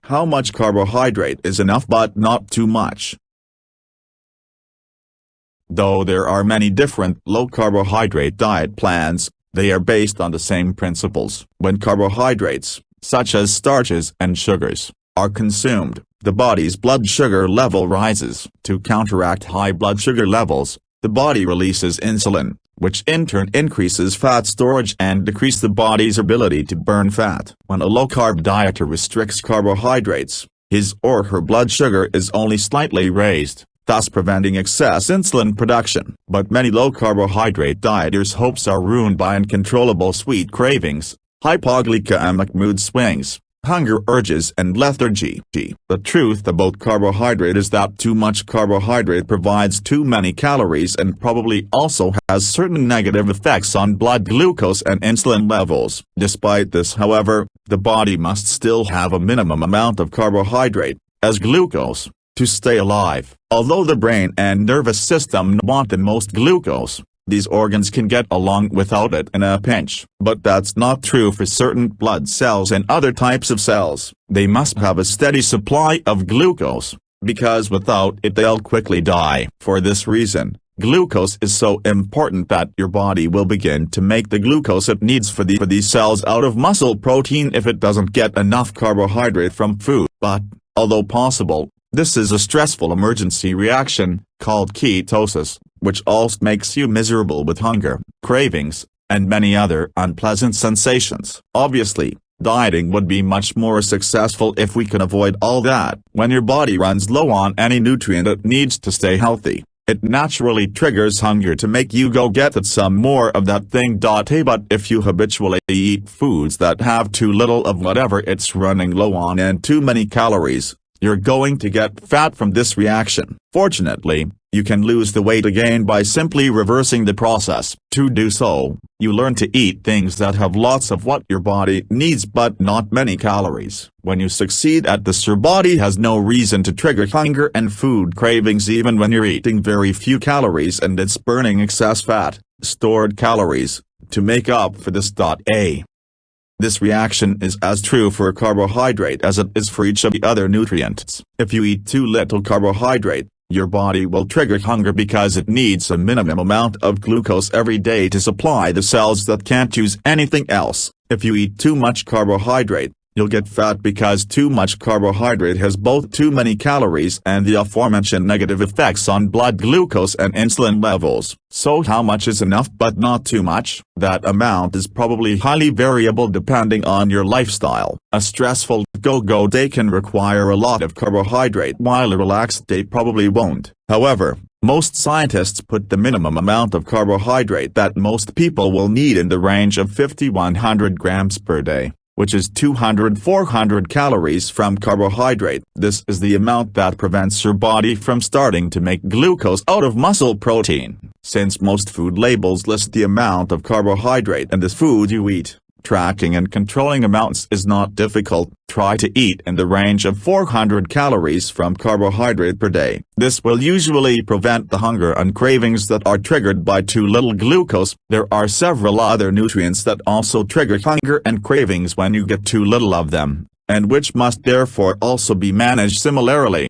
How much carbohydrate is enough but not too much? Though there are many different low-carbohydrate diet plans, they are based on the same principles. When carbohydrates, such as starches and sugars, are consumed, the body's blood sugar level rises. To counteract high blood sugar levels, the body releases insulin, which in turn increases fat storage and decreases the body's ability to burn fat. When a low-carb dieter restricts carbohydrates, his or her blood sugar is only slightly raised, thus preventing excess insulin production. But many low-carbohydrate dieters' hopes are ruined by uncontrollable sweet cravings, hypoglycaemic mood swings, hunger urges and lethargy. The truth about carbohydrate is that too much carbohydrate provides too many calories and probably also has certain negative effects on blood glucose and insulin levels. Despite this, however, the body must still have a minimum amount of carbohydrate, as glucose, to stay alive. Although the brain and nervous system want the most glucose, these organs can get along without it in a pinch. But that's not true for certain blood cells and other types of cells. They must have a steady supply of glucose, because without it they'll quickly die. For this reason, glucose is so important that your body will begin to make the glucose it needs for these cells out of muscle protein if it doesn't get enough carbohydrate from food. But, although possible, this is a stressful emergency reaction, called ketosis, which also makes you miserable with hunger, cravings, and many other unpleasant sensations. Obviously, dieting would be much more successful if we could avoid all that. When your body runs low on any nutrient it needs to stay healthy, it naturally triggers hunger to make you go get some more of that thing. But if you habitually eat foods that have too little of whatever it's running low on and too many calories, you're going to get fat from this reaction. Fortunately, you can lose the weight again by simply reversing the process. To do so, you learn to eat things that have lots of what your body needs but not many calories. When you succeed at this, your body has no reason to trigger hunger and food cravings even when you're eating very few calories and it's burning excess fat, stored calories, to make up for this. This reaction is as true for carbohydrate as it is for each of the other nutrients. If you eat too little carbohydrate, your body will trigger hunger because it needs a minimum amount of glucose every day to supply the cells that can't use anything else. If you eat too much carbohydrate, you'll get fat because too much carbohydrate has both too many calories and the aforementioned negative effects on blood glucose and insulin levels. So how much is enough but not too much? That amount is probably highly variable depending on your lifestyle. A stressful go-go day can require a lot of carbohydrate while a relaxed day probably won't. However, most scientists put the minimum amount of carbohydrate that most people will need in the range of 50–100 grams per day, which is 200–400 calories from carbohydrate. This is the amount that prevents your body from starting to make glucose out of muscle protein. Since most food labels list the amount of carbohydrate in the food you eat, tracking and controlling amounts is not difficult. Try to eat in the range of 400 calories from carbohydrate per day. This will usually prevent the hunger and cravings that are triggered by too little glucose. There are several other nutrients that also trigger hunger and cravings when you get too little of them, and which must therefore also be managed similarly.